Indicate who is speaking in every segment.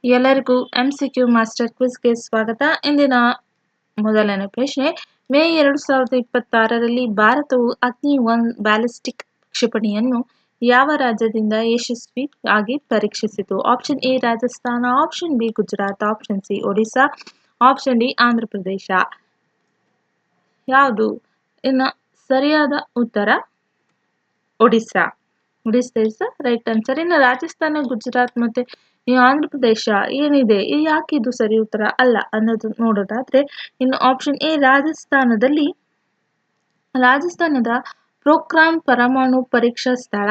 Speaker 1: ಎಲ್ಲರಿಗೂ MCQ master ಕ್ವಿಜ್ಗೆ ಸ್ವಾಗತ. ಇಂದಿನ ಮೊದಲನೇ ಪ್ರಶ್ನೆ, ಮೇ 2026ರಲ್ಲಿ ಭಾರತವು ಅಗ್ನಿ-1 ಬ್ಯಾಲಿಸ್ಟಿಕ್ ಕ್ಷಿಪಣಿಯನ್ನು ಯಾವ ರಾಜ್ಯದಿಂದ ಯಶಸ್ವಿ ಆಗಿ ಪರೀಕ್ಷಿಸಿತು? Option A Rajasthan, option B Gujarat, option C Odisha, option D Andhra Pradesh. ಯಾವುದು? ಇನ್ನು ಸರಿಯಾದ ಉತ್ತರ Odisha. Odisha is the right answer. ಇನ್ನು ರಾಜಸ್ಥಾನ, ಗುಜರಾತ್ ಮತ್ತೆ ಈ ಆಂಧ್ರಪ್ರದೇಶ ಏನಿದೆ, ಯಾಕೆ ಇದು ಸರಿ ಉತ್ತರ ಅಲ್ಲ ಅನ್ನೋದು ನೋಡೋದಾದ್ರೆ, ಇನ್ನು ಆಪ್ಷನ್ ಎ ರಾಜಸ್ಥಾನದ ಪೋಖ್ರಾನ್ ಪರಮಾಣು ಪರೀಕ್ಷಾ ಸ್ಥಳ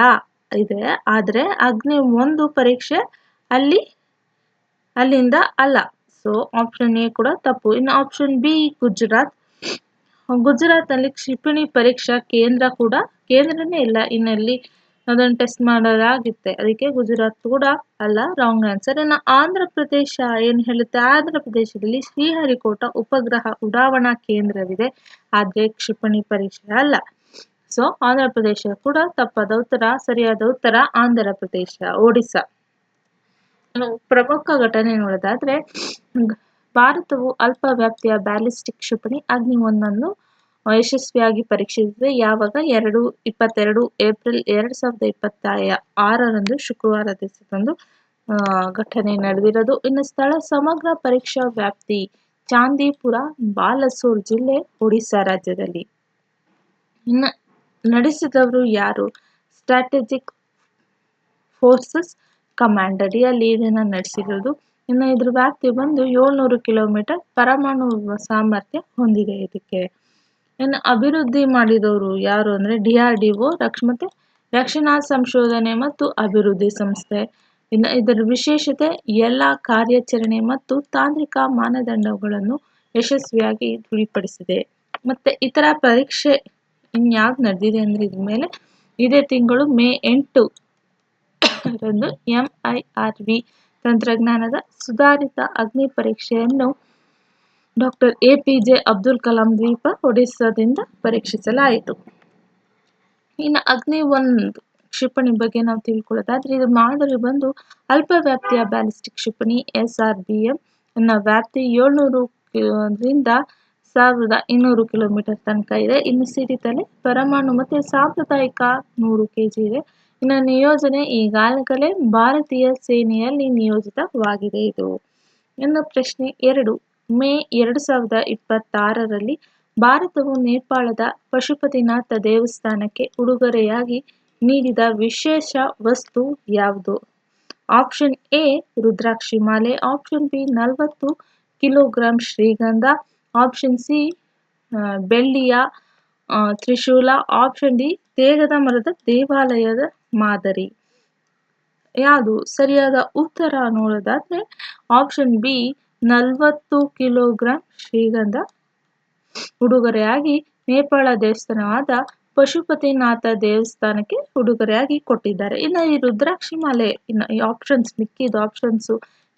Speaker 1: ಇದೆ, ಆದ್ರೆ ಅಗ್ನಿ-1 ಪರೀಕ್ಷೆ ಅಲ್ಲಿಂದ ಅಲ್ಲ. ಸೊ ಆಪ್ಷನ್ ಎ ಕೂಡ ತಪ್ಪು. ಇನ್ನು ಆಪ್ಷನ್ ಬಿ ಗುಜರಾತ್ ನಲ್ಲಿ ಕ್ಷಿಪಣಿ ಪರೀಕ್ಷಾ ಕೇಂದ್ರನೇ ಇಲ್ಲ, ಇನ್ನಲ್ಲಿ ಅದನ್ನು ಟೆಸ್ಟ್ ಮಾಡೋದಾಗಿತ್ತೆ, ಅದಕ್ಕೆ ಗುಜರಾತ್ ಕೂಡ ಅಲ್ಲ, ರಾಂಗ್ ಆನ್ಸರ್. ಇನ್ನು ಆಂಧ್ರ ಪ್ರದೇಶ ಏನ್ ಹೇಳುತ್ತೆ, ಆಂಧ್ರ ಪ್ರದೇಶದಲ್ಲಿ ಶ್ರೀಹರಿಕೋಟ ಉಪಗ್ರಹ ಉಡಾವಣಾ ಕೇಂದ್ರವಿದೆ, ಆದ್ರೆ ಕ್ಷಿಪಣಿ ಪರೀಕ್ಷೆ ಅಲ್ಲ. ಸೊ ಆಂಧ್ರ ಪ್ರದೇಶ ಕೂಡ ತಪ್ಪಾದ ಉತ್ತರ. ಸರಿಯಾದ ಉತ್ತರ ಆಂಧ್ರ ಪ್ರದೇಶ, ಒಡಿಶಾ. ಪ್ರಮುಖ ಘಟನೆ ನೋಡೋದಾದ್ರೆ, ಭಾರತವು ಅಲ್ಪ ವ್ಯಾಪ್ತಿಯ ಬ್ಯಾಲಿಸ್ಟಿಕ್ ಕ್ಷಿಪಣಿ ಅಗ್ನಿ-1 ಅನ್ನು ಯಶಸ್ವಿಯಾಗಿ ಪರೀಕ್ಷಿಸಿದೆ. ಯಾವಾಗ? 22 ಏಪ್ರಿಲ್ 2026ರಂದು ಶುಕ್ರವಾರ ದಿವಸದಂದು ಘಟನೆ ನಡೆದಿರೋದು. ಇನ್ನು ಸ್ಥಳ ಸಮಗ್ರ ಪರೀಕ್ಷಾ ವ್ಯಾಪ್ತಿ ಚಾಂದಿಪುರ, ಬಾಲಸೋರ್ ಜಿಲ್ಲೆ, ಒಡಿಶಾ ರಾಜ್ಯದಲ್ಲಿ. ಇನ್ನು ನಡೆಸಿದವರು ಯಾರು? ಸ್ಟ್ರಾಟಜಿಕ್ ಫೋರ್ಸಸ್ ಕಮಾಂಡ್ ಅಡಿಯಲ್ಲಿ ಇದನ್ನ ನಡೆಸಿರೋದು. ಇನ್ನು ಇದ್ರ ವ್ಯಾಪ್ತಿ ಬಂದು 700 ಕಿಲೋಮೀಟರ್ ಪರಮಾಣು ಸಾಮರ್ಥ್ಯ ಹೊಂದಿದೆ ಇದಕ್ಕೆ. ಇನ್ನು ಅಭಿವೃದ್ಧಿ ಮಾಡಿದವರು ಯಾರು ಅಂದ್ರೆ DRDO, ಮತ್ತೆ ರಕ್ಷಣಾ ಸಂಶೋಧನೆ ಮತ್ತು ಅಭಿವೃದ್ಧಿ ಸಂಸ್ಥೆ. ಇನ್ನು ಇದರ ವಿಶೇಷತೆ ಎಲ್ಲಾ ಕಾರ್ಯಾಚರಣೆ ಮತ್ತು ತಾಂತ್ರಿಕ ಮಾನದಂಡಗಳನ್ನು ಯಶಸ್ವಿಯಾಗಿ ದೃಢಪಡಿಸಿದೆ. ಮತ್ತೆ ಇತರ ಪರೀಕ್ಷೆ ಇನ್ಯಾವ್ದು ನಡೆದಿದೆ ಅಂದ್ರೆ ಇದ್ರ ಮೇಲೆ ಇದೇ ತಿಂಗಳು ಮೇ 8ರಂದು MIRV ತಂತ್ರಜ್ಞಾನದ ಸುಧಾರಿತ ಅಗ್ನಿ ಪರೀಕ್ಷೆಯನ್ನು ಡಾಕ್ಟರ್ APJ ಅಬ್ದುಲ್ ಕಲಾಂ ದ್ವೀಪ, ಒಡಿಶಾದಿಂದ ಪರೀಕ್ಷಿಸಲಾಯಿತು. ಇನ್ನು ಅಗ್ನಿ-1 ಕ್ಷಿಪಣಿ ಬಗ್ಗೆ ನಾವು ತಿಳ್ಕೊಳ್ಳೋದಾದ್ರೆ, ಇದು ಮಾದರಿ ಬಂದು ಅಲ್ಪ ವ್ಯಾಪ್ತಿಯ ಬ್ಯಾಲಿಸ್ಟಿಕ್ ಕ್ಷಿಪಣಿ SRBM ಇನ್ನ ವ್ಯಾಪ್ತಿ 700ರಿಂದ 1200 ಕಿಲೋಮೀಟರ್ ತನಕ ಇದೆ. ಇನ್ನು ಸಿಡಿತಲೆ ಪರಮಾಣು ಮತ್ತೆ ಸಾಂಪ್ರದಾಯಿಕ 100 kg ಇದೆ. ಇನ್ನು ನಿಯೋಜನೆ ಈಗಾಗಲೇ ಭಾರತೀಯ ಸೇನೆಯಲ್ಲಿ ನಿಯೋಜಿತವಾಗಿದೆ ಇದು. ಇನ್ನು ಪ್ರಶ್ನೆ 2, ಮೇ 2026ರಲ್ಲಿ ಭಾರತವು ನೇಪಾಳದ ಪಶುಪತಿನಾಥ ದೇವಸ್ಥಾನಕ್ಕೆ ಉಡುಗೊರೆಯಾಗಿ ನೀಡಿದ ವಿಶೇಷ ವಸ್ತು ಯಾವುದು? ಆಪ್ಷನ್ ಎ ರುದ್ರಾಕ್ಷಿ ಮಾಲೆ, ಆಪ್ಷನ್ ಬಿ 40 ಕಿಲೋಗ್ರಾಂ ಶ್ರೀಗಂಧ, ಆಪ್ಷನ್ ಸಿ ಬೆಳ್ಳಿಯ ತ್ರಿಶೂಲ, ಆಪ್ಷನ್ ಡಿ ತೇಗದ ಮರದ ದೇವಾಲಯದ ಮಾದರಿ. ಯಾವುದು? ಸರಿಯಾದ ಉತ್ತರ ನೋಡೋದಾದ್ರೆ ಆಪ್ಷನ್ ಬಿ 40 ಕಿಲೋಗ್ರಾಂ ಶ್ರೀಗಂಧ ಉಡುಗೊರೆಯಾಗಿ ನೇಪಾಳ ದೇವಸ್ಥಾನವಾದ ಪಶುಪತಿನಾಥ ದೇವಸ್ಥಾನಕ್ಕೆ ಉಡುಗೊರೆಯಾಗಿ ಕೊಟ್ಟಿದ್ದಾರೆ. ಇನ್ನು ಈ ರುದ್ರಾಕ್ಷಿ ಮಾಲೆ, ಇನ್ನು ಈ ಮಿಕ್ಕಿದ ಆಪ್ಷನ್ಸ್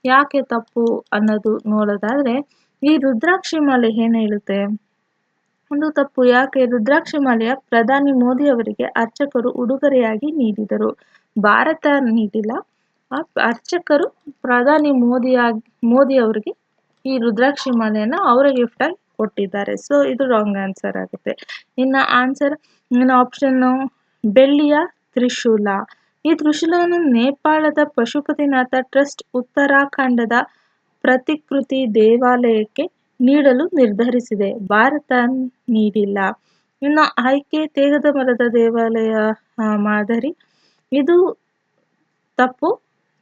Speaker 1: ಯಾಕೆ ತಪ್ಪು ಅನ್ನೋದು ನೋಡೋದಾದ್ರೆ, ಈ ರುದ್ರಾಕ್ಷಿ ಮಾಲೆ ಏನ್ ಹೇಳುತ್ತೆ? ಒಂದು ತಪ್ಪು. ಯಾಕೆ? ರುದ್ರಾಕ್ಷಿ ಮಾಲೆಯ ಪ್ರಧಾನಿ ಮೋದಿ ಅವರಿಗೆ ಅರ್ಚಕರು ಉಡುಗೊರೆಯಾಗಿ ನೀಡಿದರು, ಭಾರತ ನೀಡಿಲ್ಲ. ಅರ್ಚಕರು ಪ್ರಧಾನಿ ಮೋದಿ ಅವರಿಗೆ ಈ ರುದ್ರಾಕ್ಷಿ ಮಾಲೆಯನ್ನ ಅವರ ಗಿಫ್ಟ್ ಆಗಿ ಕೊಟ್ಟಿದ್ದಾರೆ. ಸೊ ಇದು ರಾಂಗ್ ಆನ್ಸರ್ ಆಗುತ್ತೆ. ಇನ್ನು ಆಪ್ಷನ್ ಬೆಳ್ಳಿಯ ತ್ರಿಶೂಲ. ಈ ತ್ರಿಶೂಲವನ್ನು ನೇಪಾಳದ ಪಶುಪತಿನಾಥ ಟ್ರಸ್ಟ್ ಉತ್ತರಾಖಂಡದ ಪ್ರತಿಕೃತಿ ದೇವಾಲಯಕ್ಕೆ ನೀಡಲು ನಿರ್ಧರಿಸಿದೆ, ಭಾರತ ನೀಡಿಲ್ಲ. ಇನ್ನು ಆಯ್ಕೆ ತೇಗದ ಮರದ ದೇವಾಲಯ ಮಾದರಿ. ಇದು ತಪ್ಪು.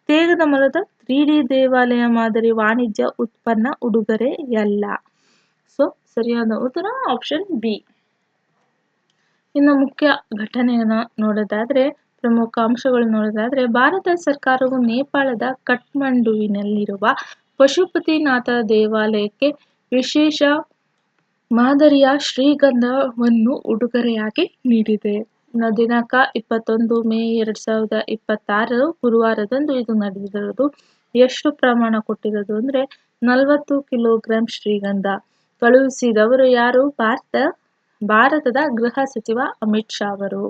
Speaker 1: ತೇಗದ ಮರದ 3D ದೇವಾಲಯ ಮಾದರಿ ವಾಣಿಜ್ಯ ಉತ್ಪನ್ನ ಉಡುಗೊರೆಯಲ್ಲ. ಸೊ ಸರಿಯಾದ ಉತ್ತರ ಆಪ್ಷನ್ ಬಿ. ಇನ್ನು ಮುಖ್ಯ ಘಟನೆಯನ್ನ ನೋಡೋದಾದ್ರೆ, ಪ್ರಮುಖ ಅಂಶಗಳು ನೋಡೋದಾದ್ರೆ, ಭಾರತ ಸರ್ಕಾರವು ನೇಪಾಳದ ಕಠ್ಮಂಡುವಿನಲ್ಲಿರುವ ಪಶುಪತಿನಾಥ ದೇವಾಲಯಕ್ಕೆ ವಿಶೇಷ ಮಾದರಿಯ ಶ್ರೀಗಂಧವನ್ನು ಉಡುಗೊರೆಯಾಗಿ ನೀಡಿದೆ. ದಿನಾಂಕ 21 ಮೇ 2026 ಗುರುವಾರದಂದು ಇದು ನಡೆದಿರೋದು. ಎಷ್ಟು ಪ್ರಮಾಣ ಕೊಟ್ಟಿರೋದು ಅಂದ್ರೆ 40 ಕಿಲೋಗ್ರಾಂ ಶ್ರೀಗಂಧ. ಕಳುಹಿಸಿದವರು ಯಾರು? ಭಾರತದ ಗೃಹ ಸಚಿವ ಅಮಿತ್ ಶಾ ಅವರು.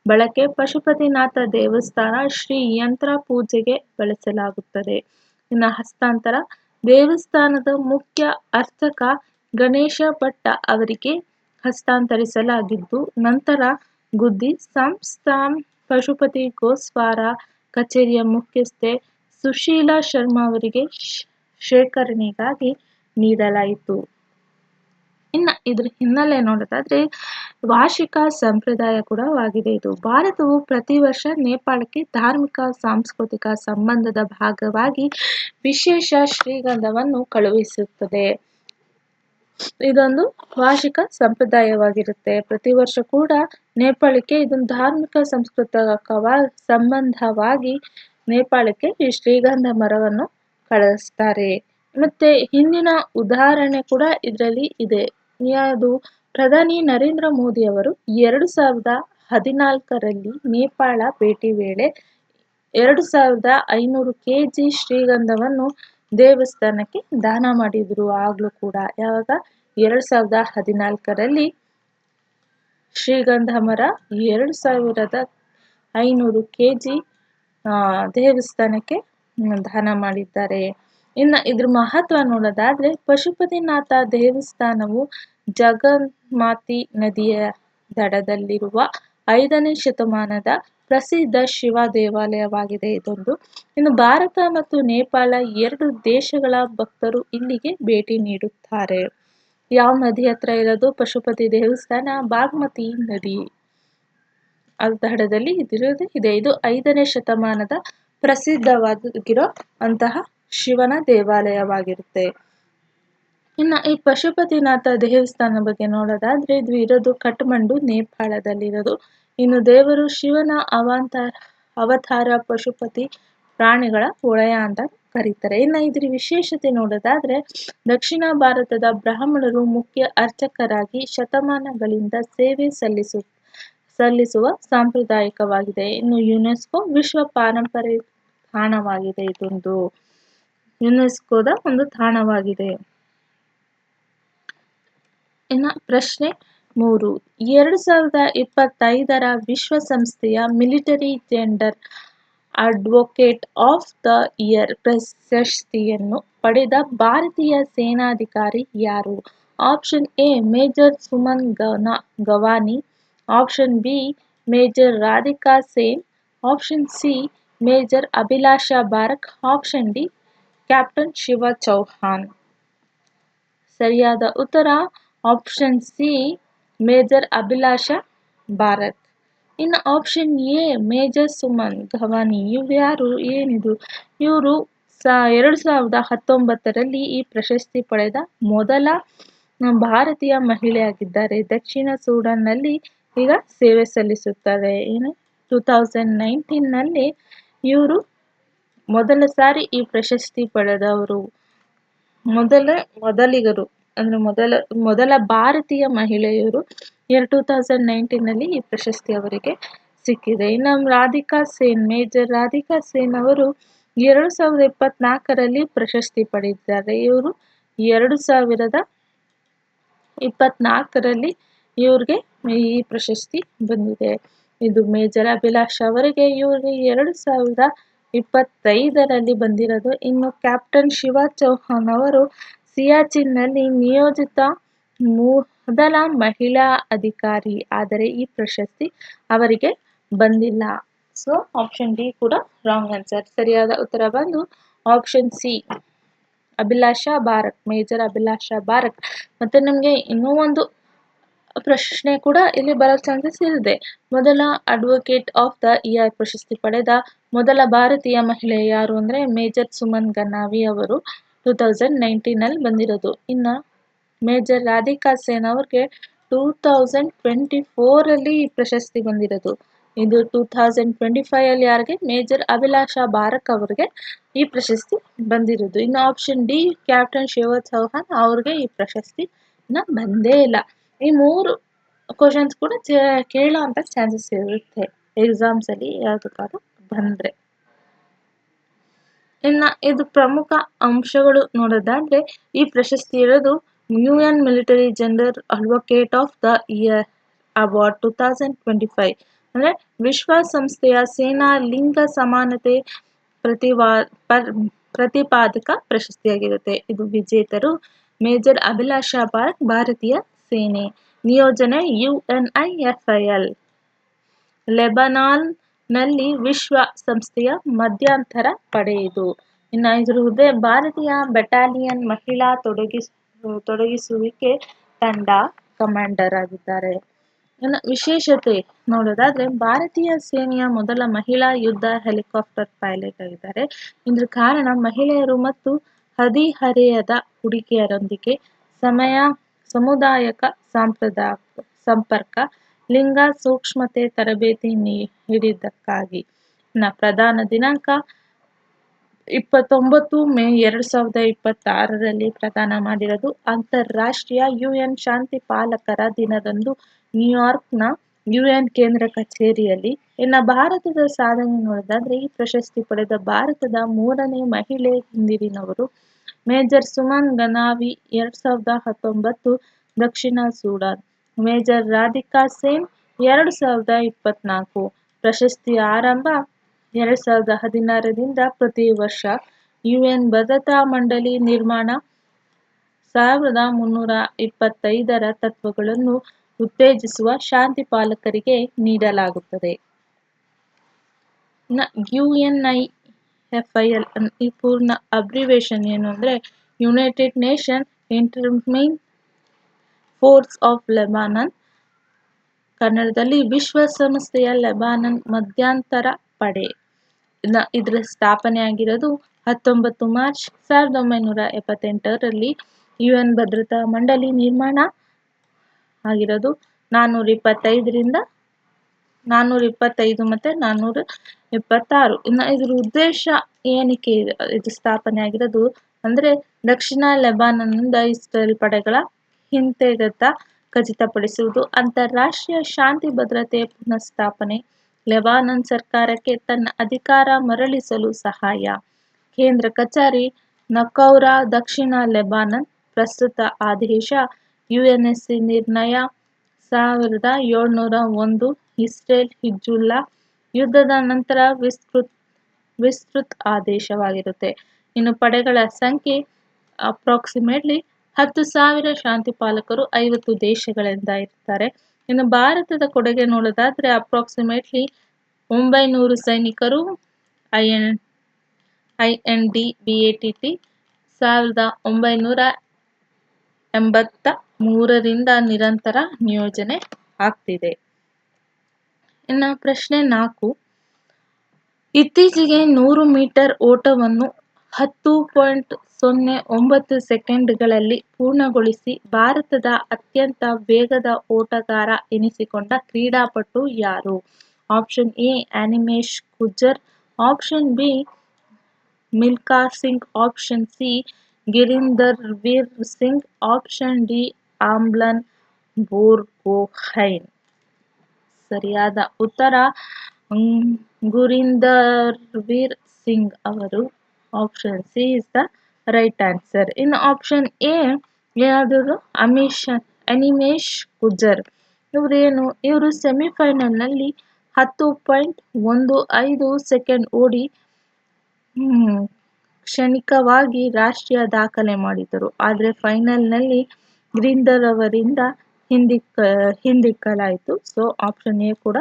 Speaker 1: ಬಳಕೆ: ಪಶುಪತಿನಾಥ ದೇವಸ್ಥಾನ ಶ್ರೀ ಯಂತ್ರ ಪೂಜೆಗೆ ಬಳಸಲಾಗುತ್ತದೆ. ಇನ್ನು ಹಸ್ತಾಂತರ ದೇವಸ್ಥಾನದ ಮುಖ್ಯ ಅರ್ಚಕ ಗಣೇಶ ಭಟ್ಟ ಅವರಿಗೆ ಹಸ್ತಾಂತರಿಸಲಾಗಿದ್ದು, ನಂತರ ಗುದ್ದಿ ಸಂಸ್ಥಾನ ಪಶುಪತಿ ಗೋಸ್ವಾರ ಕಚೇರಿಯ ಮುಖ್ಯಸ್ಥೆ ಸುಶೀಲಾ ಶರ್ಮಾ ಅವರಿಗೆ ಶೇಖರಣೆಗಾಗಿ ನೀಡಲಾಯಿತು. ಇನ್ನು ಇದ್ರ ಹಿನ್ನೆಲೆ ನೋಡೋದಾದ್ರೆ ವಾರ್ಷಿಕ ಸಂಪ್ರದಾಯ ಕೂಡ ಆಗಿದೆ ಇದು. ಭಾರತವು ಪ್ರತಿ ವರ್ಷ ನೇಪಾಳಕ್ಕೆ ಧಾರ್ಮಿಕ ಸಾಂಸ್ಕೃತಿಕ ಸಂಬಂಧದ ಭಾಗವಾಗಿ ವಿಶೇಷ ಶ್ರೀಗಂಧವನ್ನು ಕಳುಹಿಸುತ್ತದೆ. ಇದೊಂದು ವಾರ್ಷಿಕ ಸಂಪ್ರದಾಯವಾಗಿರುತ್ತೆ. ಪ್ರತಿ ವರ್ಷ ಕೂಡ ನೇಪಾಳಕ್ಕೆ ಇದೊಂದು ಧಾರ್ಮಿಕ ಸಾಂಸ್ಕೃತಿಕ ಸಂಬಂಧವಾಗಿ ನೇಪಾಳಕ್ಕೆ ಈ ಶ್ರೀಗಂಧ ಮರವನ್ನು ಕಳಿಸ್ತಾರೆ. ಮತ್ತೆ ಹಿಂದಿನ ಉದಾಹರಣೆ ಕೂಡ ಇದರಲ್ಲಿ ಇದೆ. ಯಾವುದು? ಪ್ರಧಾನಿ ನರೇಂದ್ರ ಮೋದಿ ಅವರು 2014ರಲ್ಲಿ ನೇಪಾಳ ಭೇಟಿ ವೇಳೆ 2500 kg ಶ್ರೀಗಂಧವನ್ನು ದೇವಸ್ಥಾನಕ್ಕೆ ದಾನ ಮಾಡಿದ್ರು. ಆಗ್ಲೂ ಕೂಡ ಯಾವಾಗ 2014ರಲ್ಲಿ ಶ್ರೀಗಂಧ ಮರ 2500 kg ದೇವಸ್ಥಾನಕ್ಕೆ ದಾನ ಮಾಡಿದ್ದಾರೆ. ಇನ್ನು ಇದ್ರ ಮಹತ್ವ ನೋಡೋದಾದ್ರೆ ಪಶುಪತಿನಾಥ ದೇವಸ್ಥಾನವು ಜಗನ್ಮಾತಿ ನದಿಯ ದಡದಲ್ಲಿರುವ 5ನೇ ಶತಮಾನದ ಪ್ರಸಿದ್ಧ ಶಿವ ದೇವಾಲಯವಾಗಿದೆ ಇದೊಂದು. ಇನ್ನು ಭಾರತ ಮತ್ತು ನೇಪಾಳ ಎರಡು ದೇಶಗಳ ಭಕ್ತರು ಇಲ್ಲಿಗೆ ಭೇಟಿ ನೀಡುತ್ತಾರೆ. ಯಾವ ನದಿ ಹತ್ರ ಇರೋದು ಪಶುಪತಿ ದೇವಸ್ಥಾನ? ಬಾಗ್ಮತಿ ನದಿ ದಡದಲ್ಲಿ ಇದಿರೋದು ಇದೆ. ಇದು 5ನೇ ಶತಮಾನದ ಪ್ರಸಿದ್ಧವಾಗಿರೋ ಅಂತಹ ಶಿವನ ದೇವಾಲಯವಾಗಿರುತ್ತೆ. ಇನ್ನು ಈ ಪಶುಪತಿನಾಥ ದೇವಸ್ಥಾನ ಬಗ್ಗೆ ನೋಡೋದಾದ್ರೆ ಇದು ಇರೋದು ಕಠ್ಮಂಡು ನೇಪಾಳದಲ್ಲಿರೋದು. ಇನ್ನು ದೇವರು ಶಿವನ ಅವತಾರ ಪಶುಪತಿ ಪ್ರಾಣಿಗಳ ಒಡೆಯ ಅಂತ ಕರೀತಾರೆ. ಇನ್ನು ಇದ್ರ ವಿಶೇಷತೆ ನೋಡೋದಾದ್ರೆ ದಕ್ಷಿಣ ಭಾರತದ ಬ್ರಾಹ್ಮಣರು ಮುಖ್ಯ ಅರ್ಚಕರಾಗಿ ಶತಮಾನಗಳಿಂದ ಸೇವೆ ಸಲ್ಲಿಸುವ ಸಾಂಪ್ರದಾಯಿಕವಾಗಿದೆ. ಇನ್ನು ಯುನೆಸ್ಕೋ ವಿಶ್ವ ಪಾರಂಪರಿಕ ತಾಣವಾಗಿದೆ. ಇದೊಂದು ಯುನೆಸ್ಕೋದ ಒಂದು ತಾಣವಾಗಿದೆ. ಇನ್ನು ಪ್ರಶ್ನೆ 3, 2025ರ ವಿಶ್ವಸಂಸ್ಥೆಯ military gender advocate of the year ಪ್ರಶಸ್ತಿಯನ್ನು ಪಡೆದ ಭಾರತೀಯ ಸೇನಾಧಿಕಾರಿ ಯಾರು? Option A Major Suman Gawani, option B Major Radhika Sen, option C Major Abhilasha Barak, option D Captain Shiva Chauhan. ಸರಿಯಾದ ಉತ್ತರ option C Major Abhilasha Barak. ಇನ್ನು option A Major Suman Gawani ಇವ್ಯಾರು? ಏನಿದು? ಇವರು 2019ರಲ್ಲಿ ಈ ಪ್ರಶಸ್ತಿ ಪಡೆದ ಮೊದಲ ಭಾರತೀಯ ಮಹಿಳೆಯಾಗಿದ್ದಾರೆ. ದಕ್ಷಿಣ ಸೂಡನ್ನಲ್ಲಿ ಈಗ ಸೇವೆ ಸಲ್ಲಿಸುತ್ತಾರೆ. 2019ನಲ್ಲಿ ಇವರು ಮೊದಲ ಸಾರಿ ಈ ಪ್ರಶಸ್ತಿ ಪಡೆದವರು. ಮೊದಲಿಗರು ಅಂದ್ರೆ ಮೊದಲ ಭಾರತೀಯ ಮಹಿಳೆಯರು 2019ನಲ್ಲಿ ಈ ಪ್ರಶಸ್ತಿ ಅವರಿಗೆ ಸಿಕ್ಕಿದೆ. ಇನ್ನು ರಾಧಿಕಾ ಸೇನ್, ಮೇಜರ್ ರಾಧಿಕಾ ಸೇನ್ ಅವರು 2024ರಲ್ಲಿ ಪ್ರಶಸ್ತಿ ಪಡೆದಿದ್ದಾರೆ. ಇವರು 2024ರಲ್ಲಿ ಇವ್ರಿಗೆ ಈ ಪ್ರಶಸ್ತಿ ಬಂದಿದೆ. ಇದು ಮೇಜರ್ ಅಭಿಲಾಷ್ ಅವರಿಗೆ ಇವ್ರಿಗೆ 2025ರಲ್ಲಿ ಬಂದಿರೋದು. ಇನ್ನು ಕ್ಯಾಪ್ಟನ್ ಶಿವ ಚೌಹಾನ್ ಅವರು ಸಿಯಾಚಿನ್ನಲ್ಲಿ ನಿಯೋಜಿತ ಮೊದಲ ಮಹಿಳಾ ಅಧಿಕಾರಿ. ಆದರೆ ಈ ಪ್ರಶಸ್ತಿ ಅವರಿಗೆ ಬಂದಿಲ್ಲ. ಸೊ ಆಪ್ಷನ್ ಡಿ ಕೂಡ ರಾಂಗ್ ಆನ್ಸರ್. ಸರಿಯಾದ ಉತ್ತರ ಬಂದು option C Abhilasha Barak, major Abhilasha Barak. ಮತ್ತೆ ನಮಗೆ ಇನ್ನೂ ಒಂದು ಪ್ರಶ್ನೆ ಕೂಡ ಇಲ್ಲಿ ಬರೋ ಚಾನ್ಸಸ್ ಇದೆ. ಮೊದಲ ಅಡ್ವೊಕೇಟ್ ಆಫ್ ದ ಇಯರ್ ಪ್ರಶಸ್ತಿ ಪಡೆದ ಮೊದಲ ಭಾರತೀಯ ಮಹಿಳೆ ಯಾರು ಅಂದ್ರೆ ಮೇಜರ್ ಸುಮನ್ ಗನಾವಿ ಅವರು 2019ನಲ್ಲಿ ಬಂದಿರೋದು. ಇನ್ನು ಮೇಜರ್ ರಾಧಿಕಾ ಸೇನ್ ಅವ್ರಿಗೆ 2024ರಲ್ಲಿ ಈ ಪ್ರಶಸ್ತಿ ಬಂದಿರೋದು. ಇದು 2025ಅಲ್ಲಿ ಯಾರಿಗೆ? ಮೇಜರ್ ಅಭಿಲಾಷಾ ಬಾರಕ್ ಅವರಿಗೆ ಈ ಪ್ರಶಸ್ತಿ ಬಂದಿರೋದು. ಇನ್ನು option D Captain Shiva Chauhan ಅವ್ರಿಗೆ ಈ ಪ್ರಶಸ್ತಿ ಬಂದೇ ಇಲ್ಲ. ಈ 3 ಕ್ವಶನ್ಸ್ ಕೂಡ ಕೇಳೋ ಅಂತ ಚಾನ್ಸಸ್ ಇರುತ್ತೆ ಎಕ್ಸಾಮ್ಸ್ ಅಲ್ಲಿ ಯಾವ್ದಕ್ಕಾದ್ರೂ ಬಂದ್ರೆ. ಇನ್ನು ಇದು ಪ್ರಮುಖ ಅಂಶಗಳು ನೋಡೋದಾದ್ರೆ ಈ ಪ್ರಶಸ್ತಿ ಇರೋದು UN military gender advocate of the year award 2025 ಅಂದ್ರೆ ವಿಶ್ವಸಂಸ್ಥೆಯ ಸೇನಾ ಲಿಂಗ ಸಮಾನತೆ ಪ್ರತಿಪಾದಕ ಪ್ರಶಸ್ತಿಯಾಗಿರುತ್ತೆ. ಇದು ವಿಜೇತರು ಮೇಜರ್ ಅಭಿಲಾಷಾ ಪಾರ್ಕ್, ಭಾರತೀಯ ಸೇನೆ. ನಿಯೋಜನೆ UNIFIL. ಲೆಬನಾನ್ನಲ್ಲಿ ವಿಶ್ವ ಸಂಸ್ಥೆಯ ಮಧ್ಯಂತರ ಪಡೆ. ಇದು ಇನ್ನು ಇದರ ಹುದ್ದೆ ಭಾರತೀಯ ಬೆಟಾಲಿಯನ್ ಮಹಿಳಾ ತೊಡಗಿಸುವಿಕೆ ತಂಡ ಕಮಾಂಡರ್ ಆಗಿದ್ದಾರೆ. ಇನ್ನು ವಿಶೇಷತೆ ನೋಡೋದಾದ್ರೆ ಭಾರತೀಯ ಸೇನೆಯ ಮೊದಲ ಮಹಿಳಾ ಯುದ್ಧ ಹೆಲಿಕಾಪ್ಟರ್ ಪೈಲಟ್ ಆಗಿದ್ದಾರೆ. ಇದ್ರ ಕಾರಣ ಮಹಿಳೆಯರು ಮತ್ತು ಹದಿಹರೆಯದ ಹುಡುಗಿಯರೊಂದಿಗೆ ಸಮುದಾಯಕ ಸಂಪರ್ಕ, ಲಿಂಗ ಸೂಕ್ಷ್ಮತೆ ತರಬೇತಿ ನೀಡಿದ್ದಕ್ಕಾಗಿ. ಪ್ರದಾನ ದಿನಾಂಕ 29 ಮೇ 2026ರಲ್ಲಿ ಪ್ರದಾನ ಮಾಡಿರೋದು. ಅಂತಾರಾಷ್ಟ್ರೀಯ UN ಶಾಂತಿ ಪಾಲಕರ ದಿನದಂದು ನ್ಯೂಯಾರ್ಕ್ನ UN ಕೇಂದ್ರ ಕಚೇರಿಯಲ್ಲಿ. ಇನ್ನು ಭಾರತದ ಸಾಧನೆ ನೋಡೋದಾದ್ರೆ ಈ ಪ್ರಶಸ್ತಿ ಪಡೆದ ಭಾರತದ 3ನೇ ಮಹಿಳೆ ಹಿಂದಿನವರು ಮೇಜರ್ ಸುಮನ್ ಗನಾವಿ 2019 ದಕ್ಷಿಣ ಸೂಡಾನ್. ಮೇಜರ್ ರಾಧಿಕಾ ಸೇನ್ 2024. ಪ್ರಶಸ್ತಿಯ ಆರಂಭ 2016ರಿಂದ ಪ್ರತಿ ವರ್ಷ. UN ಭದ್ರತಾ ಮಂಡಳಿ ನಿರ್ಮಾಣ 1325ರ ತತ್ವಗಳನ್ನು ಉತ್ತೇಜಿಸುವ ಶಾಂತಿ ಪಾಲಕರಿಗೆ ನೀಡಲಾಗುತ್ತದೆ. UNIFIL ಈ ಪೂರ್ಣ ಅಬ್ರಿವೇಷನ್ ಏನು ಅಂದ್ರೆ United Nation interim force of Lebanon. ಕನ್ನಡದಲ್ಲಿ ವಿಶ್ವಸಂಸ್ಥೆಯ ಲೆಬನಾನ್ ಮಧ್ಯಂತರ ಪಡೆ. ಇದರ ಸ್ಥಾಪನೆ ಆಗಿರೋದು 19 ಮಾರ್ಚ್ 1978ರಲ್ಲಿ. UN ಭದ್ರತಾ ಮಂಡಳಿ ನಿರ್ಮಾಣ ಆಗಿರೋದು 425 ಮತ್ತೆ 426. ಇನ್ನು ಇದ್ರ ಉದ್ದೇಶ ಏನಕ್ಕೆ ಇದು ಸ್ಥಾಪನೆ ಆಗಿರೋದು ಅಂದ್ರೆ ದಕ್ಷಿಣ ಲೆಬನಾನ್ನಿಂದ ಇಸ್ರೇಲ್ ಪಡೆಗಳ ಹಿಂತೆಗೆತ ಖಚಿತಪಡಿಸುವುದು, ಅಂತಾರಾಷ್ಟ್ರೀಯ ಶಾಂತಿ ಭದ್ರತೆಯ ಪುನಃಸ್ಥಾಪನೆ, ಲೆಬನಾನ್ ಸರ್ಕಾರಕ್ಕೆ ತನ್ನ ಅಧಿಕಾರ ಮರಳಿಸಲು ಸಹಾಯ. ಕೇಂದ್ರ ಕಚೇರಿ ನಕೌರ, ದಕ್ಷಿಣ ಲೆಬನಾನ್. ಪ್ರಸ್ತುತ ಆದೇಶ UNSC ನಿರ್ಣಯ 1701 ಇಸ್ರೇಲ್ ಹಿಜ್ಬುಲ್ಲಾ ಯುದ್ಧದ ನಂತರ ವಿಸ್ತೃತ ಆದೇಶವಾಗಿರುತ್ತೆ. ಇನ್ನು ಪಡೆಗಳ ಸಂಖ್ಯೆ ಅಪ್ರಾಕ್ಸಿಮೇಟ್ಲಿ 10,000 ಶಾಂತಿ ಪಾಲಕರು 50 ದೇಶಗಳಿಂದ ಇರ್ತಾರೆ. ಇನ್ನು ಭಾರತದ ಕೊಡುಗೆ ನೋಡೋದಾದ್ರೆ ಅಪ್ರಾಕ್ಸಿಮೇಟ್ಲಿ 900 ಸೈನಿಕರು. INDBATT 1983ರಿಂದ ನಿರಂತರ ನಿಯೋಜನೆ ಆಗ್ತಿದೆ. ಇನ್ನು ಪ್ರಶ್ನೆ 4. ಇತ್ತೀಚೆಗೆ 100 ಮೀಟರ್ ಓಟವನ್ನು 10.09 ಸೆಕೆಂಡ್ಗಳಲ್ಲಿ ಪೂರ್ಣಗೊಳಿಸಿ ಭಾರತದ ಅತ್ಯಂತ ವೇಗದ ಓಟಗಾರ ಎನಿಸಿಕೊಂಡ ಕ್ರೀಡಾಪಟು ಯಾರು? Option A Animesh Gujjar, option B Milkha Singh, option C Gurindervir Singh, option D Amlan Borgohain. ಸರಿಯಾದ ಉತ್ತರ ಗುರಿಂದರ್ವೀರ್ ಸಿಂಗ್ ಅವರು. Option C is the right answer. ಇನ್ನು ಆಪ್ಷನ್ ಎ ಯಾವುದು ಅನಿಮೇಶ್ ಗುಜ್ಜರ್. ಇವರು ಸೆಮಿಫೈನಲ್ನಲ್ಲಿ 10.15 ಸೆಕೆಂಡ್ ಓಡಿ ಕ್ಷಣಿಕವಾಗಿ ರಾಷ್ಟ್ರೀಯ ದಾಖಲೆ ಮಾಡಿದರು. ಆದರೆ ಫೈನಲ್ನಲ್ಲಿ ಗುರಿಂದರ್ ಅವರಿಂದ ಹಿಂದಿಕ್ಕಲಾಯಿತು. ಸೊ ಆಪ್ಷನ್ ಎ ಕೂಡ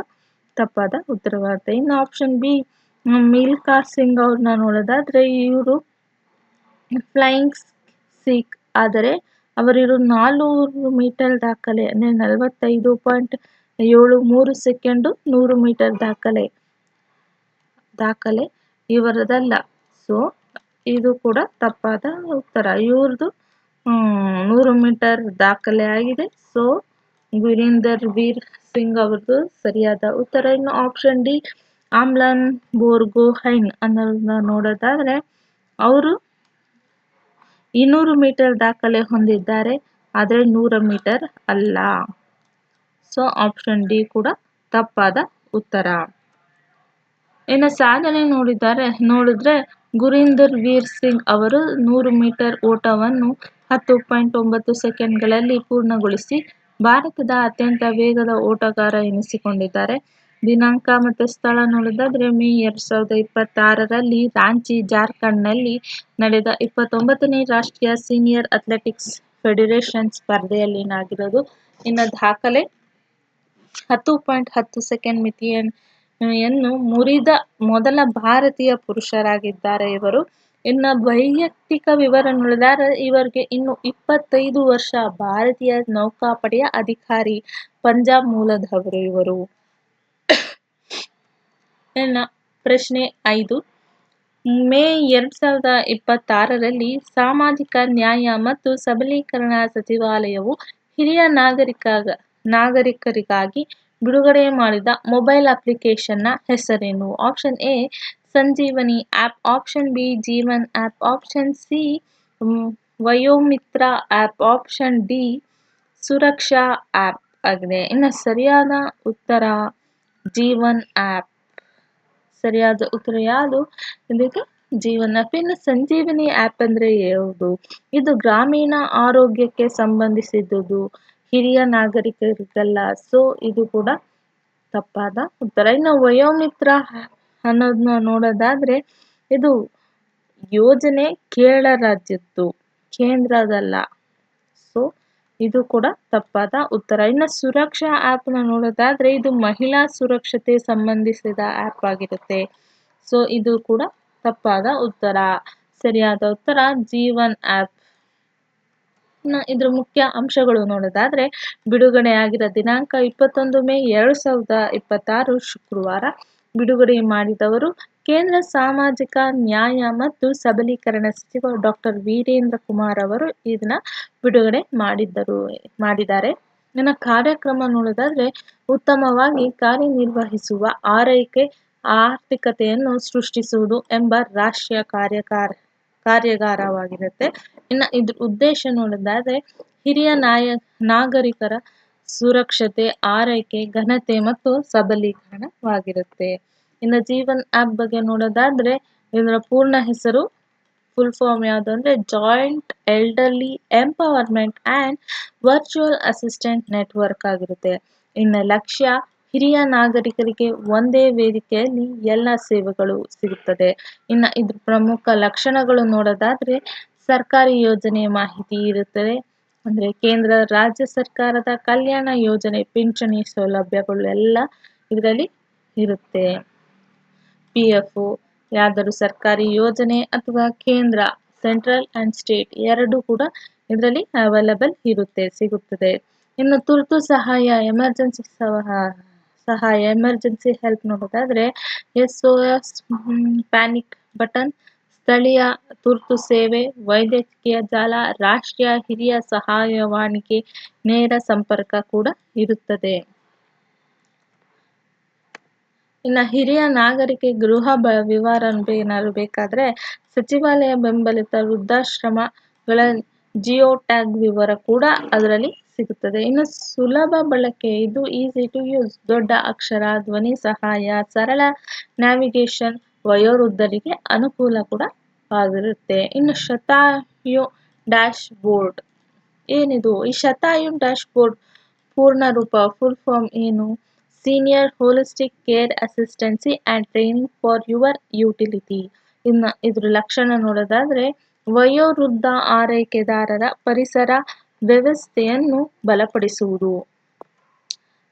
Speaker 1: ತಪ್ಪಾದ ಉತ್ತರವಾಗುತ್ತೆ. ಇನ್ನು ಆಪ್ಷನ್ ಬಿ ಮಿಲ್ಖಾ ಸಿಂಗ್ ಅವ್ರನ್ನ ನೋಡೋದಾದ್ರೆ ಇವರು ಫ್ಲೈಯಿಂಗ್ ಸಿಖ್. ಆದರೆ ಅವರಿರೋ 400 ಮೀಟರ್ ದಾಖಲೆ ಅಂದರೆ 45.73 ಸೆಕೆಂಡು 100 ಮೀಟರ್ ದಾಖಲೆ ಇವರದಲ್ಲ. ಸೊ ಇದು ಕೂಡ ತಪ್ಪಾದ ಉತ್ತರ. ಇವ್ರದ್ದು 100 ಮೀಟರ್ ದಾಖಲೆ ಆಗಿದೆ. ಸೊ ಗುರಿಂದರ್ವೀರ್ ಸಿಂಗ್ ಅವ್ರದ್ದು ಸರಿಯಾದ ಉತ್ತರ. ಇನ್ನು ಆಪ್ಷನ್ ಡಿ ಆಮ್ಲನ್ ಬೋರ್ಗೊಹೈನ್ ಅನ್ನೋದನ್ನ ನೋಡೋದಾದ್ರೆ ಅವರು 200 ಮೀಟರ್ ದಾಖಲೆ ಹೊಂದಿದ್ದಾರೆ, ಆದರೆ 100 ಮೀಟರ್ ಅಲ್ಲ. ಸೊ ಆಪ್ಷನ್ ಡಿ ಕೂಡ ತಪ್ಪಾದ ಉತ್ತರ. ಇನ್ನು ಸಾಧನೆ ನೋಡಿದ್ರೆ ಗುರಿಂದರ್ವೀರ್ ಸಿಂಗ್ ಅವರು 100 ಮೀಟರ್ ಓಟವನ್ನು 10.9 ಸೆಕೆಂಡ್ಗಳಲ್ಲಿ ಪೂರ್ಣಗೊಳಿಸಿ ಭಾರತದ ಅತ್ಯಂತ ವೇಗದ ಓಟಗಾರ ಎನಿಸಿಕೊಂಡಿದ್ದಾರೆ. ದಿನಾಂಕ ಮತ್ತು ಸ್ಥಳ ನೋಡೋದಾದ್ರೆ ಮೇ 2026ರಲ್ಲಿ ರಾಂಚಿ ಜಾರ್ಖಂಡ್ನಲ್ಲಿ ನಡೆದ 29ನೇ ರಾಷ್ಟ್ರೀಯ ಸೀನಿಯರ್ ಅಥ್ಲೆಟಿಕ್ಸ್ ಫೆಡರೇಷನ್ ಸ್ಪರ್ಧೆಯಲ್ಲಿ ಆಗಿರೋದು. ಇನ್ನು ದಾಖಲೆ 10.10 ಸೆಕೆಂಡ್ ಮಿತಿಯನ್ನು ಮುರಿದ ಮೊದಲ ಭಾರತೀಯ ಪುರುಷರಾಗಿದ್ದಾರೆ ಇವರು. ಇನ್ನು ವೈಯಕ್ತಿಕ ವಿವರ ನೋಡಿದರೆ ಇವರಿಗೆ ಇನ್ನು 25 ವರ್ಷ, ಭಾರತೀಯ ನೌಕಾಪಡೆಯ ಅಧಿಕಾರಿ, ಪಂಜಾಬ್ ಮೂಲದವರು ಇವರು. ಇನ್ನು ಪ್ರಶ್ನೆ 5, ಮೇ 2026ರಲ್ಲಿ ಸಾಮಾಜಿಕ ನ್ಯಾಯ ಮತ್ತು ಸಬಲೀಕರಣ ಸಚಿವಾಲಯವು ಹಿರಿಯ ನಾಗರಿಕರಿಗಾಗಿ ಬಿಡುಗಡೆ ಮಾಡಿದ ಮೊಬೈಲ್ ಅಪ್ಲಿಕೇಶನ್ನ ಹೆಸರೇನು? Option A Sanjeevani app, option B Jeevan app, option C Vyommitra app, option D Suraksha app ಆಗಿದೆ. ಇನ್ನು ಸರಿಯಾದ ಉತ್ತರ ಜೀವನ್ ಆ್ಯಪ್. ಸರಿಯಾದ ಉತ್ತರ ಯಾವುದು? ಇದಕ್ಕೆ ಜೀವನ್ ಆ್ಯಪ್. ಇನ್ನು ಸಂಜೀವನಿ ಆ್ಯಪ್ ಅಂದರೆ ಯಾವುದು? ಇದು ಗ್ರಾಮೀಣ ಆರೋಗ್ಯಕ್ಕೆ ಸಂಬಂಧಿಸಿದುದು, ಹಿರಿಯ ನಾಗರಿಕರಿಗಲ್ಲ. ಸೊ ಇದು ಕೂಡ ತಪ್ಪಾದ ಉತ್ತರ. ಇನ್ನು ವಯೋಮಿತ್ರ ಅನ್ನೋದನ್ನ ನೋಡೋದಾದ್ರೆ ಇದು ಯೋಜನೆ ಕೇರಳ ರಾಜ್ಯದ್ದು, ಕೇಂದ್ರದಲ್ಲ. ಸೊ ಇದು ಕೂಡ ತಪ್ಪಾದ ಉತ್ತರ. ಇನ್ನು ಸುರಕ್ಷಾ ಆ್ಯಪ್ನ ನೋಡೋದಾದ್ರೆ ಇದು ಮಹಿಳಾ ಸುರಕ್ಷತೆ ಸಂಬಂಧಿಸಿದ ಆ್ಯಪ್ ಆಗಿರುತ್ತೆ. ಸೊ ಇದು ಕೂಡ ತಪ್ಪಾದ ಉತ್ತರ. ಸರಿಯಾದ ಉತ್ತರ ಜೀವನ್ ಆ್ಯಪ್. ಇದ್ರ ಮುಖ್ಯ ಅಂಶಗಳು ನೋಡೋದಾದ್ರೆ ಬಿಡುಗಡೆಯಾಗಿರೋ ದಿನಾಂಕ 21 ಮೇ 2026 ಶುಕ್ರವಾರ. ಬಿಡುಗಡೆ ಮಾಡಿದವರು ಕೇಂದ್ರ ಸಾಮಾಜಿಕ ನ್ಯಾಯ ಮತ್ತು ಸಬಲೀಕರಣ ಸಚಿವ ಡಾಕ್ಟರ್ ವೀರೇಂದ್ರ ಕುಮಾರ್ ಅವರು ಇದನ್ನ ಬಿಡುಗಡೆ ಮಾಡಿದ್ದಾರೆ. ಇನ್ನು ಕಾರ್ಯಕ್ರಮ ನೋಡೋದಾದ್ರೆ ಉತ್ತಮವಾಗಿ ಕಾರ್ಯನಿರ್ವಹಿಸುವ ಆರೈಕೆ ಆರ್ಥಿಕತೆಯನ್ನು ಸೃಷ್ಟಿಸುವುದು ಎಂಬ ರಾಷ್ಟ್ರೀಯ ಕಾರ್ಯಾಗಾರವಾಗಿರುತ್ತೆ. ಇನ್ನು ಇದ್ರ ಉದ್ದೇಶ ನೋಡೋದಾದ್ರೆ ಹಿರಿಯ ನಾಗರಿಕರ ಸುರಕ್ಷತೆ, ಆರೈಕೆ, ಘನತೆ ಮತ್ತು ಸಬಲೀಕರಣವಾಗಿರುತ್ತೆ. ಇನ್ನು ಜೀವನ್ ಆ್ಯಪ್ ಬಗ್ಗೆ ನೋಡೋದಾದ್ರೆ ಇದರ ಪೂರ್ಣ ಹೆಸರು, ಫುಲ್ ಫಾರ್ಮ್ ಯಾವುದು ಅಂದರೆ joint elderly empowerment and virtual assistant network ಆಗಿರುತ್ತೆ. ಇನ್ನು ಲಕ್ಷ್ಯ ಹಿರಿಯ ನಾಗರಿಕರಿಗೆ ಒಂದೇ ವೇದಿಕೆಯಲ್ಲಿ ಎಲ್ಲ ಸೇವೆಗಳು ಸಿಗುತ್ತದೆ. ಇನ್ನು ಇದ್ರ ಪ್ರಮುಖ ಲಕ್ಷಣಗಳು ನೋಡೋದಾದ್ರೆ ಸರ್ಕಾರಿ ಯೋಜನೆ ಮಾಹಿತಿ ಇರುತ್ತದೆ. ಅಂದರೆ ಕೇಂದ್ರ ರಾಜ್ಯ ಸರ್ಕಾರದ ಕಲ್ಯಾಣ ಯೋಜನೆ, ಪಿಂಚಣಿ ಸೌಲಭ್ಯಗಳು ಎಲ್ಲ ಇದರಲ್ಲಿ ಇರುತ್ತೆ. PF, ಯಾವ್ದಾದ್ರು ಸರ್ಕಾರಿ ಯೋಜನೆ ಅಥವಾ ಕೇಂದ್ರ, ಸೆಂಟ್ರಲ್ ಆ್ಯಂಡ್ ಸ್ಟೇಟ್ ಎರಡೂ ಕೂಡ ಇದರಲ್ಲಿ ಅವೈಲಬಲ್ ಸಿಗುತ್ತದೆ. ಇನ್ನು ತುರ್ತು ಸಹಾಯ, ಎಮರ್ಜೆನ್ಸಿ ಹೆಲ್ಪ್ ನೋಡೋದಾದ್ರೆ SOS, ಪ್ಯಾನಿಕ್ ಬಟನ್, ಸ್ಥಳೀಯ ತುರ್ತು ಸೇವೆ, ವೈದ್ಯಕೀಯ ಜಾಲ, ರಾಷ್ಟ್ರೀಯ ಹಿರಿಯ ಸಹಾಯವಾಣಿಗೆ ನೇರ ಸಂಪರ್ಕ ಕೂಡ ಇರುತ್ತದೆ. ಇನ್ನು ಹಿರಿಯ ನಾಗರಿಕ ಗೃಹ ವಿವರ ಏನಾದ್ರು ಬೇಕಾದ್ರೆ ಸಚಿವಾಲಯ ಬೆಂಬಲಿತ ವೃದ್ಧಾಶ್ರಮಗಳ ಜಿಯೋ ಟ್ಯಾಗ್ ವಿವರ ಕೂಡ ಅದರಲ್ಲಿ ಸಿಗುತ್ತದೆ. ಇನ್ನು ಸುಲಭ ಬಳಕೆ, ಇದು ಈಸಿ ಟು ಯೂಸ್, ದೊಡ್ಡ ಅಕ್ಷರ, ಧ್ವನಿ ಸಹಾಯ, ಸರಳ ನ್ಯಾವಿಗೇಷನ್, ವಯೋವೃದ್ಧರಿಗೆ ಅನುಕೂಲ ಕೂಡ ಆಗಿರುತ್ತೆ. ಇನ್ನು ಶತಾಯು ಡ್ಯಾಶ್ ಬೋರ್ಡ್ ಏನಿದು? ಈ ಶತಾಯು ಡ್ಯಾಶ್ ಬೋರ್ಡ್ ಪೂರ್ಣ ರೂಪ, ಫುಲ್ ಫಾರ್ಮ್ ಏನು? Senior holistic care assistancy and training for your utility. ಇನ್ನು ಇದ್ರ ಲಕ್ಷಣ ನೋಡೋದಾದ್ರೆ ವಯೋವೃದ್ಧ ಆರೈಕೆದಾರರ ಪರಿಸರ ವ್ಯವಸ್ಥೆಯನ್ನು ಬಲಪಡಿಸುವುದು.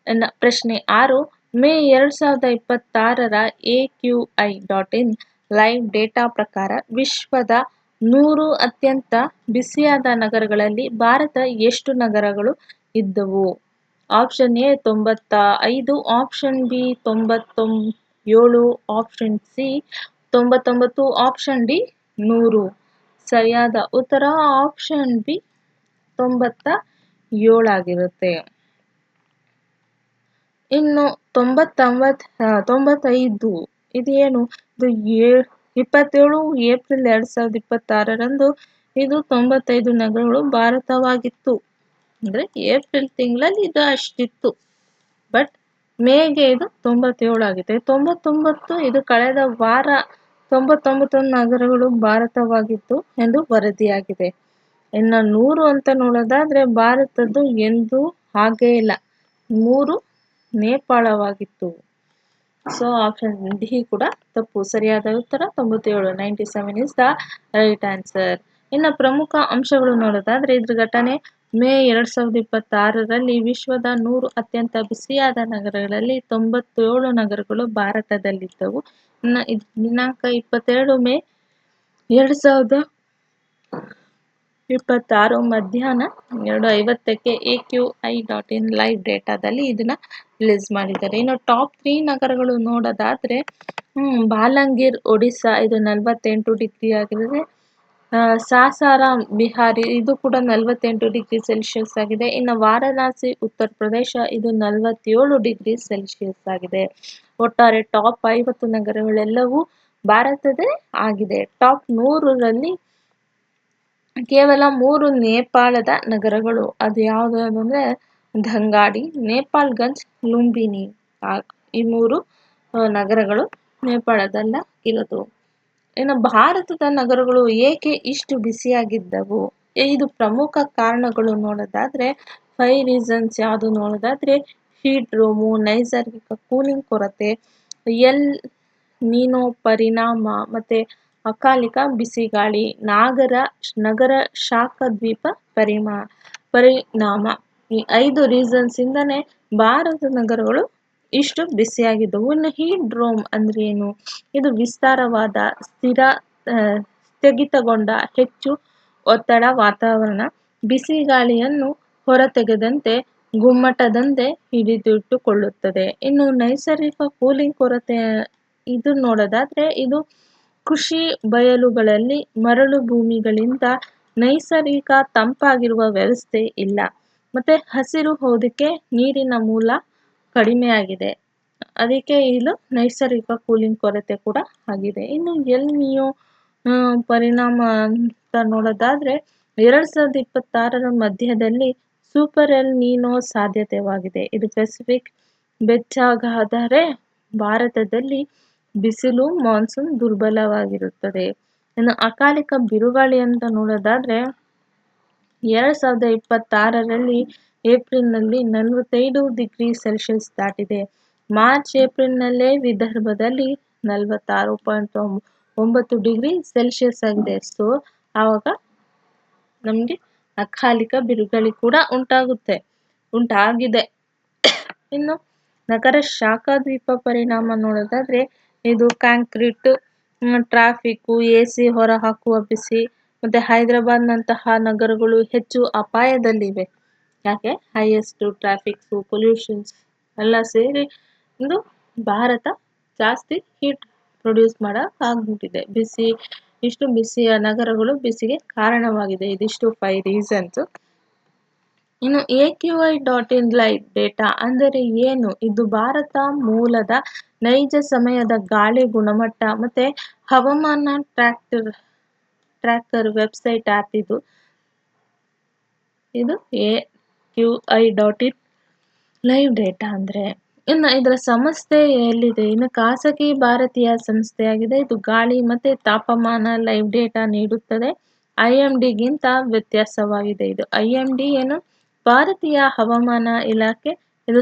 Speaker 1: ಇನ್ನು ಪ್ರಶ್ನೆ 6, ಮೇ 2026ರ AQI.in ಲೈವ್ ಡೇಟಾ ಪ್ರಕಾರ ವಿಶ್ವದ 100 ಅತ್ಯಂತ ಬಿಸಿಯಾದ ನಗರಗಳಲ್ಲಿ ಭಾರತ ಎಷ್ಟು ನಗರಗಳು ಇದ್ದವು? Option A 95, option B 97, option C 99, option D 100. ಸರಿಯಾದ ಉತ್ತರ ಆಪ್ಷನ್ ಬಿ 97 ಆಗಿರುತ್ತೆ. ಇನ್ನು 95 ಇದು ಏನು? ಇದು 27 ಏಪ್ರಿಲ್ 2026ರಂದು ಇದು 95 ನಗರಗಳು ಭಾರತವಾಗಿತ್ತು. ಅಂದರೆ ಏಪ್ರಿಲ್ ತಿಂಗಳಲ್ಲಿ ಇದು ಅಷ್ಟಿತ್ತು, ಬಟ್ ಮೇಗೆ ಇದು 97 ಆಗಿದೆ. 99 ಇದು ಕಳೆದ ವಾರ 99 ನಗರಗಳು ಭಾರತವಾಗಿತ್ತು ಎಂದು ವರದಿಯಾಗಿದೆ. ಇನ್ನು 100 ಅಂತ ನೋಡೋದಾದ್ರೆ ಭಾರತದ್ದು ಎಂದೂ ಹಾಗೇ ಇಲ್ಲ, 100 ನೇಪಾಳವಾಗಿತ್ತು. ಸೊ ಆಪ್ಷನ್ ಡಿ ಕೂಡ ತಪ್ಪು. ಸರಿಯಾದ ಉತ್ತರ 97. 97 ಇಸ್ ದ ರೈಟ್ ಆನ್ಸರ್. ಇನ್ನು ಪ್ರಮುಖ ಅಂಶಗಳು ನೋಡೋದಾದ್ರೆ ಇದ್ರ ಘಟನೆ ಮೇ 2026ರಲ್ಲಿ ವಿಶ್ವದ 100 ಅತ್ಯಂತ ಬಿಸಿಯಾದ ನಗರಗಳಲ್ಲಿ 97 ನಗರಗಳು ಭಾರತದಲ್ಲಿದ್ದವು. ಇನ್ನು ದಿನಾಂಕ 22 ಮೇ 2026 ಮಧ್ಯಾಹ್ನ 2:50ಕ್ಕೆ AQI.in ಲೈವ್ ಡೇಟಾದಲ್ಲಿ ಇದನ್ನ ರಿಲೀಸ್ ಮಾಡಿದ್ದಾರೆ. ಇನ್ನು ಟಾಪ್ 3 ನಗರಗಳು ನೋಡೋದಾದ್ರೆ ಬಾಲಂಗೀರ್ ಒಡಿಸ್ಸಾ ಇದು 48 ಡಿಗ್ರಿ ಆಗಿರುತ್ತೆ. ಸಾಸಾರಾಂ ಬಿಹಾರಿ ಇದು ಕೂಡ 48 ಡಿಗ್ರಿ ಸೆಲ್ಸಿಯಸ್ ಆಗಿದೆ. ಇನ್ನು ವಾರಣಾಸಿ ಉತ್ತರ ಪ್ರದೇಶ ಇದು 47 ಡಿಗ್ರಿ ಸೆಲ್ಸಿಯಸ್ ಆಗಿದೆ. ಒಟ್ಟಾರೆ ಟಾಪ್ 50 ನಗರಗಳೆಲ್ಲವೂ ಭಾರತದೇ ಆಗಿದೆ. ಟಾಪ್ 100ರಲ್ಲಿ ಕೇವಲ 3 ನೇಪಾಳದ ನಗರಗಳು. ಅದು ಯಾವುದು ಅಂದರೆ ಧಂಗಾಡಿ, ನೇಪಾಳ್ಗಂಜ್, ಲುಂಬಿನಿ. ಈ 3 ನಗರಗಳು ನೇಪಾಳದಲ್ಲ ಇರೋದು. ಇನ್ನು ಭಾರತದ ನಗರಗಳು ಏಕೆ ಇಷ್ಟು ಬಿಸಿಯಾಗಿದ್ದವು? ಇದು ಪ್ರಮುಖ ಕಾರಣಗಳು ನೋಡೋದಾದ್ರೆ 5 ರೀಸನ್ಸ್ ಯಾವುದು ನೋಡೋದಾದ್ರೆ ಹೀಟ್ ರೋಮು, ನೈಸರ್ಗಿಕ ಕೂಲಿಂಗ್ ಕೊರತೆ, ಎಲ್ ನೀನೋ ಪರಿಣಾಮ ಮತ್ತೆ ಅಕಾಲಿಕ ಬಿಸಿಗಾಳಿ, ನಗರ ಶಾಖದ್ವೀಪ ಪರಿಣಾಮ. ಈ 5 ರೀಸನ್ಸ್ ಇಂದನೇ ಭಾರತದ ನಗರಗಳು ಇಷ್ಟು ಬಿಸಿಯಾಗಿದ್ದವು. ಇನ್ನು ಹೀಟ್ ರೋಮ್ ಅಂದ್ರೆ ಏನು? ಇದು ವಿಸ್ತಾರವಾದ ಸ್ಥಗಿತಗೊಂಡ ಹೆಚ್ಚು ಒತ್ತಡ ವಾತಾವರಣ ಬಿಸಿ ಗಾಳಿಯನ್ನು ಹೊರತೆಗೆದಂತೆ ಗುಮ್ಮಟದಂತೆ ಹಿಡಿದಿಟ್ಟುಕೊಳ್ಳುತ್ತದೆ. ಇನ್ನು ನೈಸರ್ಗಿಕ ಕೂಲಿಂಗ್ ಕೊರತೆ ಇದು ನೋಡೋದಾದ್ರೆ ಇದು ಕೃಷಿ ಬಯಲುಗಳಲ್ಲಿ ಮರಳು ಭೂಮಿಗಳಿಂದ ನೈಸರ್ಗಿಕ ತಂಪಾಗಿರುವ ವ್ಯವಸ್ಥೆ ಇಲ್ಲ. ಮತ್ತೆ ಹಸಿರು ಹೊದಿಕೆ ನೀರಿನ ಮೂಲ ಕಡಿಮೆಯಾಗಿದೆ. ಅದಕ್ಕೆ ಇದು ನೈಸರ್ಗಿಕ ಕೂಲಿಂಗ್ ಕೊರತೆ ಕೂಡ ಆಗಿದೆ. ಇನ್ನು ಎಲ್ ನಿಯೋ ಪರಿಣಾಮ ಅಂತ ನೋಡೋದಾದ್ರೆ 2026ರ ಮಧ್ಯದಲ್ಲಿ ಸೂಪರ್ ಎಲ್ ನೀನೋ ಸಾಧ್ಯತೆವಾಗಿದೆ. ಇದು ಪೆಸಿಫಿಕ್ ಬೆಚ್ಚಗಾದರೆ ಭಾರತದಲ್ಲಿ ಬಿಸಿಲು ಮಾನ್ಸೂನ್ ದುರ್ಬಲವಾಗಿರುತ್ತದೆ. ಇನ್ನು ಅಕಾಲಿಕ ಬಿರುಗಾಳಿ ಅಂತ ನೋಡೋದಾದ್ರೆ 2026ರಲ್ಲಿ ಏಪ್ರಿಲ್ನಲ್ಲಿ 45 ಡಿಗ್ರಿ ಸೆಲ್ಸಿಯಸ್ ದಾಟಿದೆ. ಮಾರ್ಚ್ ಏಪ್ರಿಲ್ನಲ್ಲೇ ವಿದರ್ಭದಲ್ಲಿ 46.9 ಡಿಗ್ರಿ ಸೆಲ್ಸಿಯಸ್ ಆಗಿದೆ. ಸೊ ಆವಾಗ ನಮಗೆ ಅಕಾಲಿಕ ಬಿರುಗಾಳಿ ಕೂಡ ಉಂಟಾಗಿದೆ. ಇನ್ನು ನಗರ ಶಾಖದ್ವೀಪ ಪರಿಣಾಮ ನೋಡೋದಾದ್ರೆ ಇದು ಕಾಂಕ್ರೀಟ್, ಟ್ರಾಫಿಕ್, AC ಹೊರಹಾಕುವ ಬಿಸಿ ಮತ್ತೆ ಹೈದರಾಬಾದ್ನಂತಹ ನಗರಗಳು ಹೆಚ್ಚು ಅಪಾಯದಲ್ಲಿವೆ. ಯಾಕೆ? ಹೈಯೆಸ್ಟ್ ಟ್ರಾಫಿಕ್ಸು, ಪೊಲ್ಯೂಷನ್ಸ್ ಎಲ್ಲ ಸೇರಿ ಇದು ಭಾರತ ಜಾಸ್ತಿ ಹೀಟ್ ಪ್ರೊಡ್ಯೂಸ್ ಆಗ್ಬಿಟ್ಟಿದೆ. ಇಷ್ಟು ಬಿಸಿಯ ನಗರಗಳು ಬಿಸಿಗೆ ಕಾರಣವಾಗಿದೆ. ಇದಿಷ್ಟು 5 ರೀಸನ್ಸ್. ಇನ್ನು AQI.in ಲೈವ್ ಡೇಟಾ ಅಂದರೆ ಏನು? ಇದು ಭಾರತ ಮೂಲದ ನೈಜ ಸಮಯದ ಗಾಳಿ ಗುಣಮಟ್ಟ ಮತ್ತೆ ಹವಾಮಾನ ಟ್ರ್ಯಾಕರ್ ವೆಬ್ಸೈಟ್ ಆ್ಯಪ್ ಇದು AQI.in ಲೈವ್ ಡೇಟಾ ಅಂದ್ರೆ. ಇನ್ನು ಇದರ ಸಂಸ್ಥೆ ಎಲ್ಲಿದೆ? ಇನ್ನು ಖಾಸಗಿ ಭಾರತೀಯ ಸಂಸ್ಥೆಯಾಗಿದೆ. ಇದು ಗಾಳಿ ಮತ್ತೆ ತಾಪಮಾನ ಲೈವ್ ಡೇಟಾ ನೀಡುತ್ತದೆ. IMDಗಿಂತ ವ್ಯತ್ಯಾಸವಾಗಿದೆ. ಇದು IMD ಏನು? ಭಾರತೀಯ ಹವಾಮಾನ ಇಲಾಖೆ. ಇದು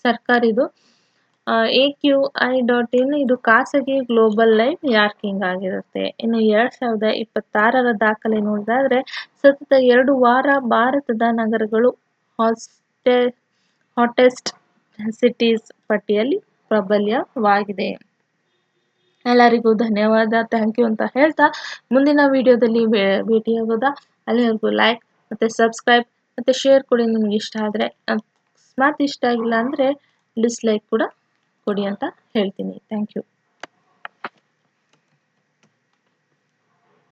Speaker 1: ಸರ್ಕಾರಿದು. AQI.in ಇದು ಖಾಸಗಿ ಗ್ಲೋಬಲ್ ಲೈವ್ ಯಾರ್ಕಿಂಗ್ ಆಗಿರುತ್ತೆ. ಇನ್ನು 2026ರ ದಾಖಲೆ ನೋಡಿದಾದ್ರೆ ಸತತ 2 ವಾರ ಭಾರತದ ನಗರಗಳು ಹಾಟೆಸ್ಟ್ ಸಿಟೀಸ್ ಪಟ್ಟಿಯಲ್ಲಿ ಪ್ರಾಬಲ್ಯವಾಗಿದೆ. ಎಲ್ಲರಿಗೂ ಧನ್ಯವಾದ, ಥ್ಯಾಂಕ್ ಯು ಅಂತ ಹೇಳ್ತಾ ಮುಂದಿನ ವಿಡಿಯೋದಲ್ಲಿ ಭೇಟಿಯಾಗೋದಾ. ಅಲ್ಲಿವರೆಗೂ ಲೈಕ್ ಮತ್ತೆ ಸಬ್ಸ್ಕ್ರೈಬ್ ಮತ್ತೆ ಶೇರ್ ಕೊಡಿ ನಿಮ್ಗೆ ಇಷ್ಟ ಆದರೆ. ಅಕಸ್ಮಾತ್ ಇಷ್ಟ ಆಗಿಲ್ಲ ಅಂದರೆ ಡಿಸ್ಲೈಕ್ ಕೂಡ ಕೊಡಿ ಅಂತ ಹೇಳ್ತೀನಿ. Thank you.